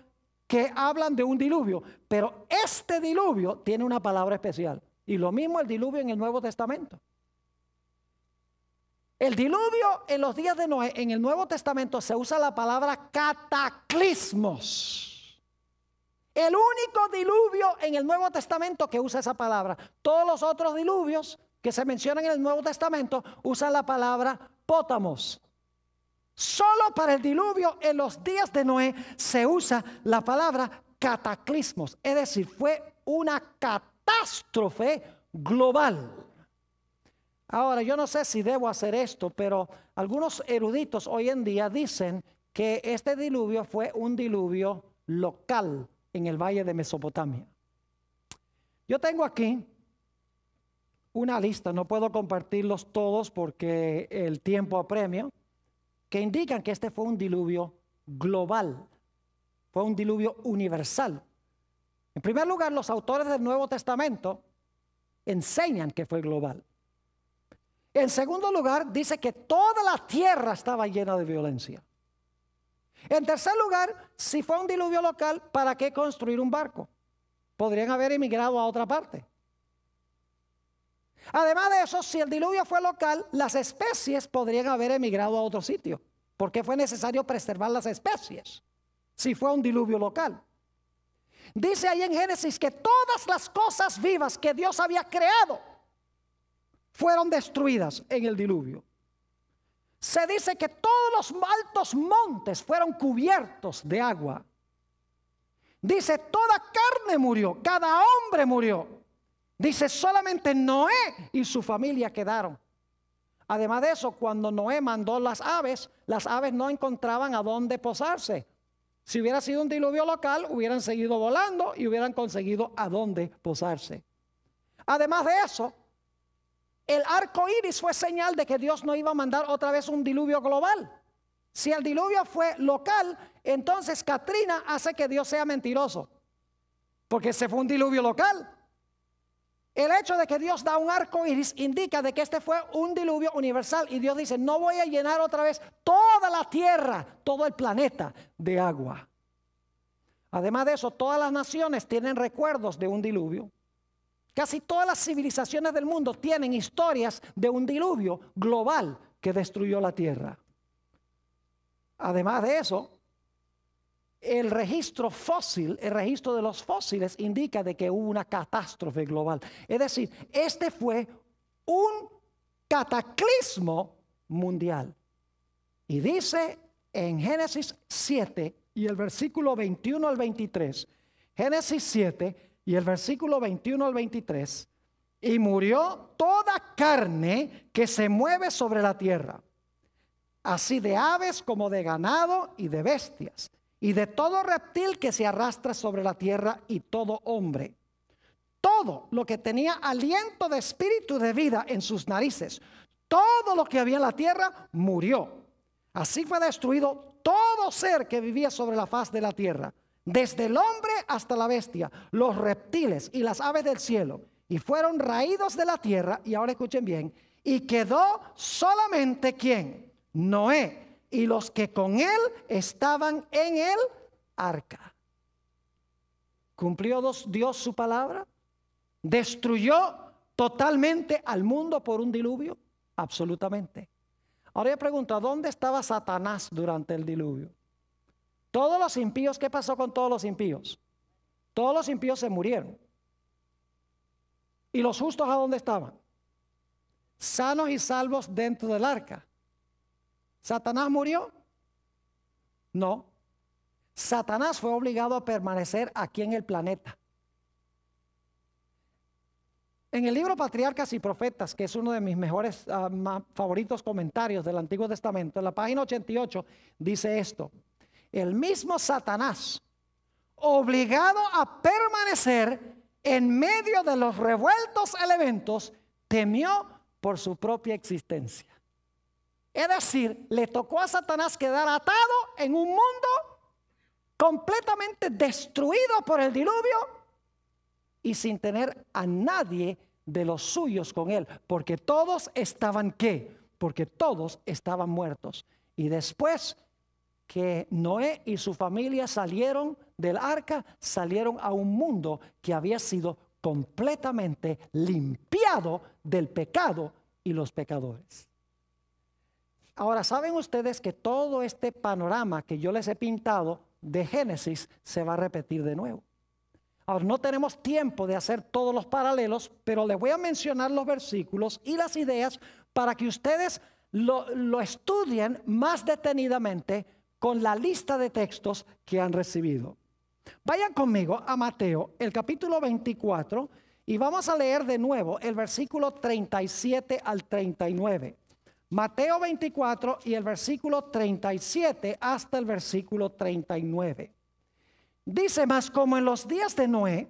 que hablan de un diluvio, pero este diluvio tiene una palabra especial. Y lo mismo el diluvio en el Nuevo Testamento. El diluvio en los días de Noé, en el Nuevo Testamento se usa la palabra cataclismos. El único diluvio en el Nuevo Testamento que usa esa palabra. Todos los otros diluvios que se mencionan en el Nuevo Testamento usan la palabra pótamos. Solo para el diluvio en los días de Noé se usa la palabra cataclismos, es decir, fue una catástrofe global. Ahora, yo no sé si debo hacer esto, pero algunos eruditos hoy en día dicen que este diluvio fue un diluvio local en el valle de Mesopotamia. Yo tengo aquí una lista, no puedo compartirlos todos porque el tiempo apremia, que indican que este fue un diluvio global, fue un diluvio universal. En primer lugar, los autores del Nuevo Testamento enseñan que fue global. En segundo lugar, dice que toda la tierra estaba llena de violencia. En tercer lugar, si fue un diluvio local, ¿para qué construir un barco? Podrían haber emigrado a otra parte. Además de eso, si el diluvio fue local, las especies podrían haber emigrado a otro sitio. ¿Por qué fue necesario preservar las especies si fue un diluvio local? Dice ahí en Génesis que todas las cosas vivas que Dios había creado fueron destruidas en el diluvio. Se dice que todos los altos montes fueron cubiertos de agua. Dice, toda carne murió, cada hombre murió. Dice, solamente Noé y su familia quedaron. Además de eso, cuando Noé mandó las aves no encontraban a dónde posarse. Si hubiera sido un diluvio local, hubieran seguido volando y hubieran conseguido a dónde posarse. Además de eso, el arco iris fue señal de que Dios no iba a mandar otra vez un diluvio global. Si el diluvio fue local, entonces Katrina hace que Dios sea mentiroso, porque ese fue un diluvio local. El hecho de que Dios da un arco iris indica de que este fue un diluvio universal, y Dios dice, no voy a llenar otra vez toda la tierra, todo el planeta de agua. Además de eso, todas las naciones tienen recuerdos de un diluvio. Casi todas las civilizaciones del mundo tienen historias de un diluvio global que destruyó la tierra. Además de eso, el registro fósil, el registro de los fósiles indica de que hubo una catástrofe global. Es decir, este fue un cataclismo mundial. Y dice en Génesis 7 y el versículo 21 al 23, Génesis 7 y el versículo 21 al 23, y murió toda carne que se mueve sobre la tierra, así de aves como de ganado y de bestias, y de todo reptil que se arrastra sobre la tierra, y todo hombre. Todo lo que tenía aliento de espíritu de vida en sus narices, todo lo que había en la tierra murió. Así fue destruido todo ser que vivía sobre la faz de la tierra, desde el hombre hasta la bestia, los reptiles y las aves del cielo, y fueron raídos de la tierra. Y ahora escuchen bien, y quedó solamente ¿quién? Noé y los que con él estaban en el arca. ¿Cumplió Dios su palabra? ¿Destruyó totalmente al mundo por un diluvio? Absolutamente. Ahora yo pregunto, ¿dónde estaba Satanás durante el diluvio? Todos los impíos, ¿qué pasó con todos los impíos? Todos los impíos se murieron. ¿Y los justos a dónde estaban? Sanos y salvos dentro del arca. ¿Satanás murió? No. Satanás fue obligado a permanecer aquí en el planeta. En el libro Patriarcas y Profetas, que es uno de mis mejores favoritos comentarios del Antiguo Testamento, en la página 88 dice esto: el mismo Satanás, obligado a permanecer en medio de los revueltos elementos, temió por su propia existencia. Es decir, le tocó a Satanás quedar atado en un mundo completamente destruido por el diluvio y sin tener a nadie de los suyos con él, porque todos estaban ¿qué? Porque todos estaban muertos. Y después que Noé y su familia salieron del arca, salieron a un mundo que había sido completamente limpiado del pecado y los pecadores. Ahora, ¿saben ustedes que todo este panorama que yo les he pintado de Génesis se va a repetir de nuevo? Ahora, no tenemos tiempo de hacer todos los paralelos, pero les voy a mencionar los versículos y las ideas para que ustedes lo estudien más detenidamente con la lista de textos que han recibido. Vayan conmigo a Mateo, el capítulo 24, y vamos a leer de nuevo el versículo 37 al 39. Mateo 24 y el versículo 37 hasta el versículo 39. Dice: mas como en los días de Noé,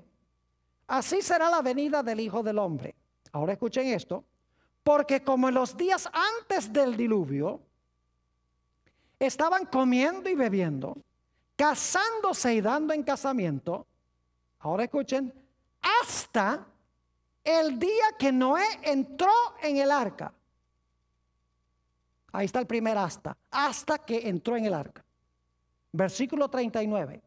así será la venida del Hijo del Hombre. Ahora escuchen esto. Porque como en los días antes del diluvio, estaban comiendo y bebiendo, casándose y dando en casamiento. Ahora escuchen, hasta el día que Noé entró en el arca. Ahí está el primer hasta que entró en el arca. Versículo 39.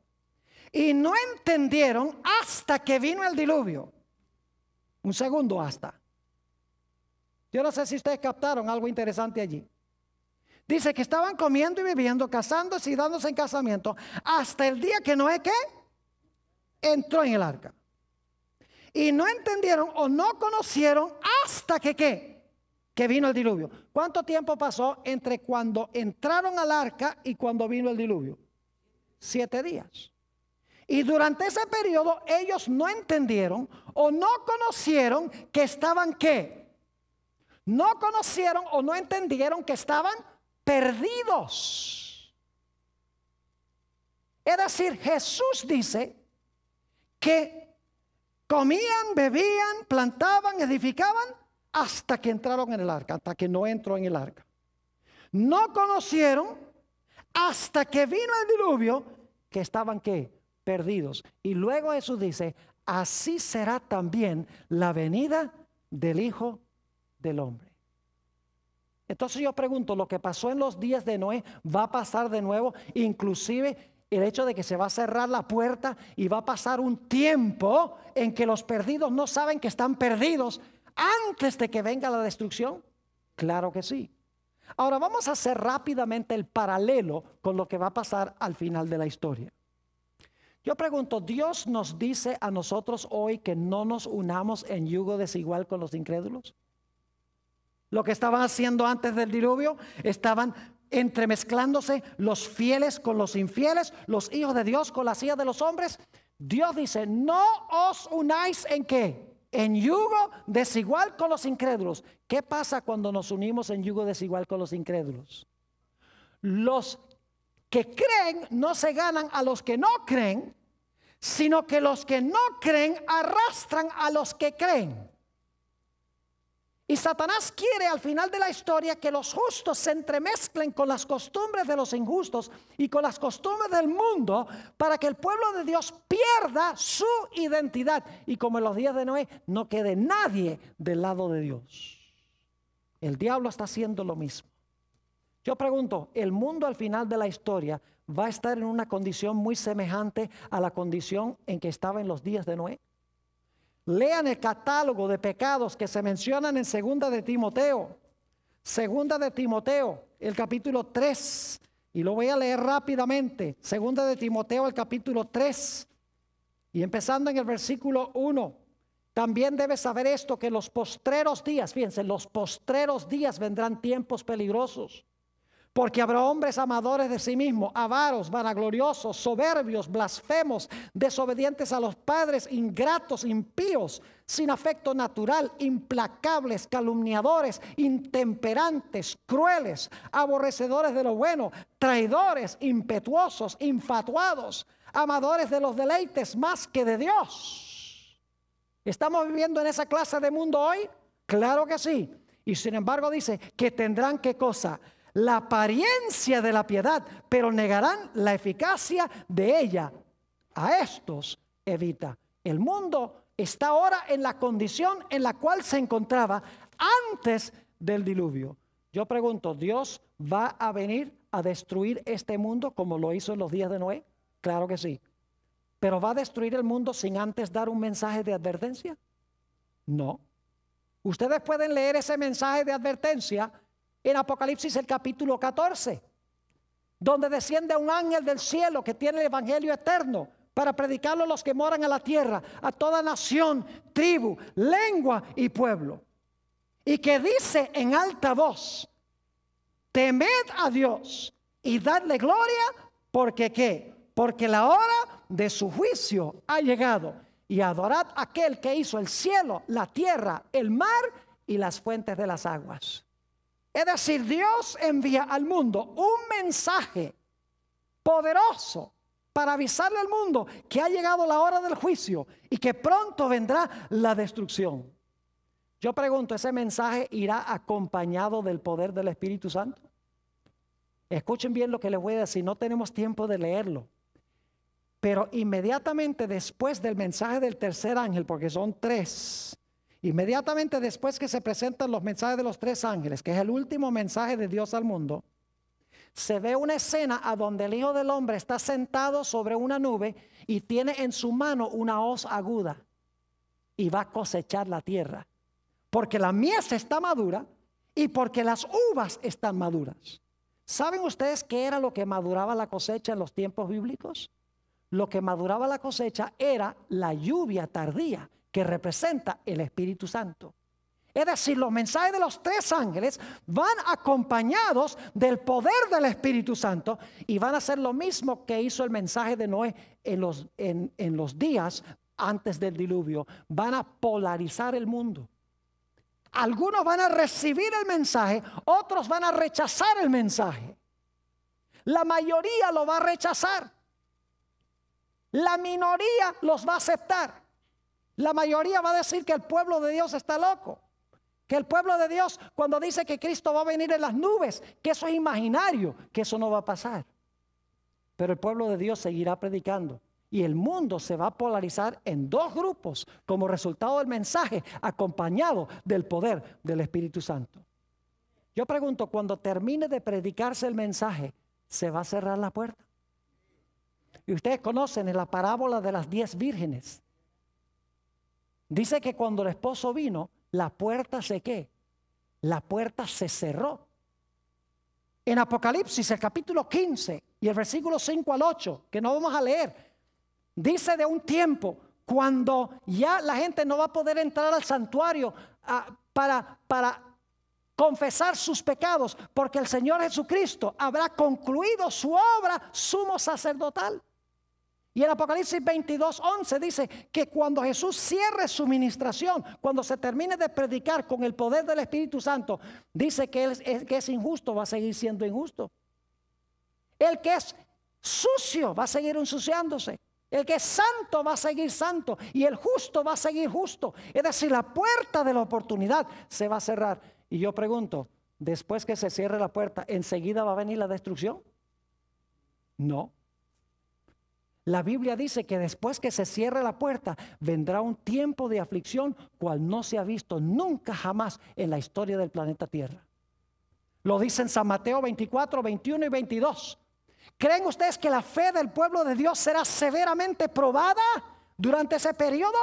Y no entendieron hasta que vino el diluvio. Un segundo hasta. Yo no sé si ustedes captaron algo interesante allí. Dice que estaban comiendo y bebiendo, casándose y dándose en casamiento, hasta el día que Noé, ¿qué? Entró en el arca. Y no entendieron o no conocieron hasta que, ¿qué? Que vino el diluvio. ¿Cuánto tiempo pasó entre cuando entraron al arca y cuando vino el diluvio? 7 días. Y durante ese periodo ellos no entendieron o no conocieron que estaban, ¿qué? No conocieron o no entendieron que estaban perdidos. Es decir, Jesús dice que comían, bebían, plantaban, edificaban hasta que entraron en el arca, hasta que no entró en el arca. No conocieron hasta que vino el diluvio que estaban, ¿qué? Perdidos. Y luego Jesús dice: así será también la venida del Hijo del Hombre. Entonces yo pregunto, ¿lo que pasó en los días de Noé va a pasar de nuevo? Inclusive el hecho de que se va a cerrar la puerta y va a pasar un tiempo en que los perdidos no saben que están perdidos antes de que venga la destrucción. Claro que sí. Ahora vamos a hacer rápidamente el paralelo con lo que va a pasar al final de la historia. Yo pregunto, ¿Dios nos dice a nosotros hoy que no nos unamos en yugo desigual con los incrédulos? Lo que estaban haciendo antes del diluvio, estaban entremezclándose los fieles con los infieles, los hijos de Dios con las hijas de los hombres. Dios dice: no os unáis ¿en qué? En yugo desigual con los incrédulos. ¿Qué pasa cuando nos unimos en yugo desigual con los incrédulos? Los que creen no se ganan a los que no creen, sino que los que no creen arrastran a los que creen. Y Satanás quiere al final de la historia que los justos se entremezclen con las costumbres de los injustos y con las costumbres del mundo, para que el pueblo de Dios pierda su identidad. Y como en los días de Noé, no quede nadie del lado de Dios. El diablo está haciendo lo mismo. Yo pregunto, ¿el mundo al final de la historia va a estar en una condición muy semejante a la condición en que estaba en los días de Noé? Lean el catálogo de pecados que se mencionan en Segunda de Timoteo. Segunda de Timoteo, el capítulo 3. Y lo voy a leer rápidamente. Segunda de Timoteo, el capítulo 3. Y empezando en el versículo 1. También debes saber esto, que en los postreros días, fíjense, los postreros días vendrán tiempos peligrosos. Porque habrá hombres amadores de sí mismos, avaros, vanagloriosos, soberbios, blasfemos, desobedientes a los padres, ingratos, impíos, sin afecto natural, implacables, calumniadores, intemperantes, crueles, aborrecedores de lo bueno, traidores, impetuosos, infatuados, amadores de los deleites más que de Dios. ¿Estamos viviendo en esa clase de mundo hoy? Claro que sí. Y sin embargo dice que tendrán, ¿qué cosa? La apariencia de la piedad, pero negarán la eficacia de ella. A estos evita. El mundo está ahora en la condición en la cual se encontraba antes del diluvio. Yo pregunto, ¿Dios va a venir a destruir este mundo como lo hizo en los días de Noé? Claro que sí. ¿Pero va a destruir el mundo sin antes dar un mensaje de advertencia? No. Ustedes pueden leer ese mensaje de advertencia en Apocalipsis el capítulo 14, donde desciende un ángel del cielo que tiene el evangelio eterno para predicarlo a los que moran a la tierra, a toda nación, tribu, lengua y pueblo. Y que dice en alta voz: temed a Dios y dadle gloria, porque ¿qué? porque la hora de su juicio ha llegado. Y adorad a aquel que hizo el cielo, la tierra, el mar y las fuentes de las aguas. Es decir, Dios envía al mundo un mensaje poderoso para avisarle al mundo que ha llegado la hora del juicio y que pronto vendrá la destrucción. Yo pregunto, ¿ese mensaje irá acompañado del poder del Espíritu Santo? Escuchen bien lo que les voy a decir, no tenemos tiempo de leerlo. Pero inmediatamente después del mensaje del tercer ángel, porque son 3, inmediatamente después que se presentan los mensajes de los 3 ángeles, que es el último mensaje de Dios al mundo, se ve una escena a donde el Hijo del Hombre está sentado sobre una nube y tiene en su mano una hoz aguda y va a cosechar la tierra, porque la mies está madura y porque las uvas están maduras. ¿Saben ustedes qué era lo que maduraba la cosecha en los tiempos bíblicos? Lo que maduraba la cosecha era la lluvia tardía, que representa el Espíritu Santo. Es decir, los mensajes de los 3 ángeles van acompañados del poder del Espíritu Santo y van a hacer lo mismo que hizo el mensaje de Noé en los días antes del diluvio. Van a polarizar el mundo. Algunos van a recibir el mensaje, otros van a rechazar el mensaje. La mayoría lo va a rechazar. La minoría los va a aceptar. La mayoría va a decir que el pueblo de Dios está loco. Que el pueblo de Dios, cuando dice que Cristo va a venir en las nubes, que eso es imaginario, que eso no va a pasar. Pero el pueblo de Dios seguirá predicando. Y el mundo se va a polarizar en 2 grupos como resultado del mensaje acompañado del poder del Espíritu Santo. Yo pregunto, cuando termine de predicarse el mensaje, ¿se va a cerrar la puerta? Y ustedes conocen en la parábola de las 10 vírgenes. Dice que cuando el esposo vino, la puerta se ¿qué? La puerta se cerró. En Apocalipsis, el capítulo 15 y el versículo 5 al 8, que no vamos a leer, dice de un tiempo cuando ya la gente no va a poder entrar al santuario para confesar sus pecados, porque el Señor Jesucristo habrá concluido su obra sumo sacerdotal. Y en Apocalipsis 22:11 dice que cuando Jesús cierre su ministración, cuando se termine de predicar con el poder del Espíritu Santo, dice que el que es injusto va a seguir siendo injusto. El que es sucio va a seguir ensuciándose. El que es santo va a seguir santo y el justo va a seguir justo. Es decir, la puerta de la oportunidad se va a cerrar. Y yo pregunto, después que se cierre la puerta, ¿enseguida va a venir la destrucción? No. La Biblia dice que después que se cierre la puerta, vendrá un tiempo de aflicción cual no se ha visto nunca jamás en la historia del planeta Tierra. Lo dice en San Mateo 24, 21 y 22. ¿Creen ustedes que la fe del pueblo de Dios será severamente probada durante ese periodo?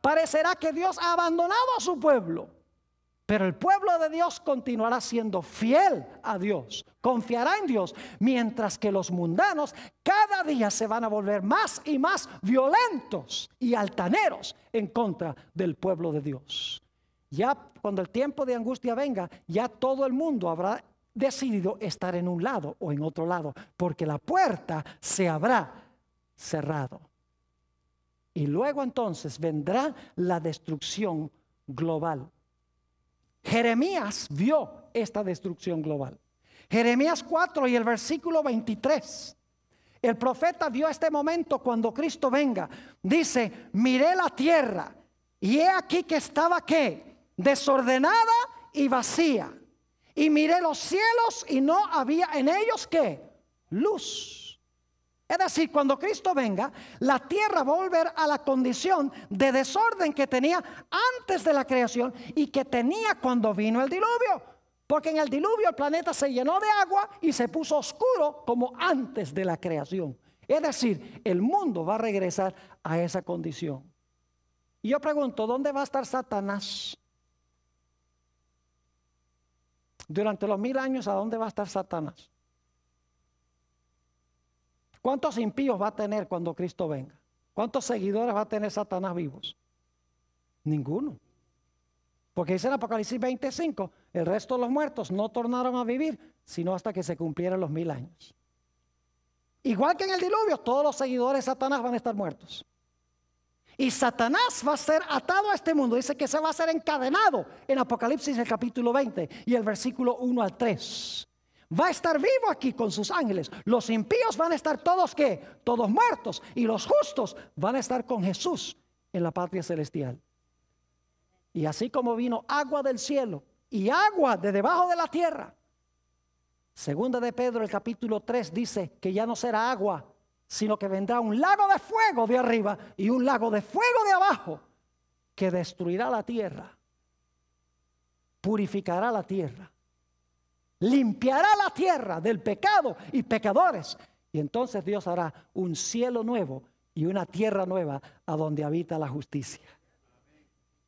Parecerá que Dios ha abandonado a su pueblo. Pero el pueblo de Dios continuará siendo fiel a Dios, confiará en Dios, mientras que los mundanos cada día se van a volver más y más violentos y altaneros en contra del pueblo de Dios. Ya cuando el tiempo de angustia venga, ya todo el mundo habrá decidido estar en un lado o en otro lado, porque la puerta se habrá cerrado. Y luego entonces vendrá la destrucción global. Jeremías vio esta destrucción global. Jeremías 4 y el versículo 23. El profeta vio este momento cuando Cristo venga. Dice, miré la tierra y he aquí que estaba ¿qué? Desordenada y vacía. Y miré los cielos y no había en ellos ¿qué? Luz. Es decir, cuando Cristo venga, la tierra va a volver a la condición de desorden que tenía antes de la creación y que tenía cuando vino el diluvio. Porque en el diluvio el planeta se llenó de agua y se puso oscuro como antes de la creación. Es decir, el mundo va a regresar a esa condición. Y yo pregunto, ¿dónde va a estar Satanás? Durante los 1000 años, ¿a dónde va a estar Satanás? ¿Cuántos impíos va a tener cuando Cristo venga? ¿Cuántos seguidores va a tener Satanás vivos? Ninguno. Porque dice en Apocalipsis 25, el resto de los muertos no tornaron a vivir, sino hasta que se cumplieran los 1000 años. Igual que en el diluvio, todos los seguidores de Satanás van a estar muertos. Y Satanás va a ser atado a este mundo. Dice que se va a ser encadenado en Apocalipsis el capítulo 20 y el versículo 1 al 3. Va a estar vivo aquí con sus ángeles. Los impíos van a estar todos ¿qué? Todos muertos. Y los justos van a estar con Jesús en la patria celestial. Y así como vino agua del cielo y agua de debajo de la tierra. Segunda de Pedro el capítulo 3 dice que ya no será agua, sino que vendrá un lago de fuego de arriba y un lago de fuego de abajo que destruirá la tierra, purificará la tierra, limpiará la tierra del pecado y pecadores. Y entonces Dios hará un cielo nuevo y una tierra nueva a donde habita la justicia.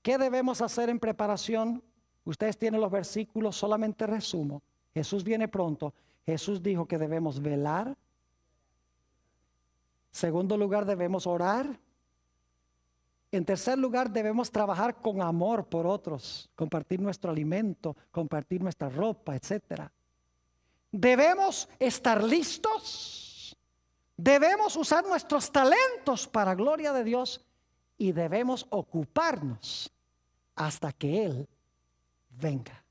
¿Qué debemos hacer en preparación? Ustedes tienen los versículos, solamente resumo. Jesús viene pronto. Jesús dijo que debemos velar. Segundo lugar, debemos orar. En tercer lugar, debemos trabajar con amor por otros, compartir nuestro alimento, compartir nuestra ropa, etc. Debemos estar listos. Debemos usar nuestros talentos para gloria de Dios y debemos ocuparnos hasta que Él venga.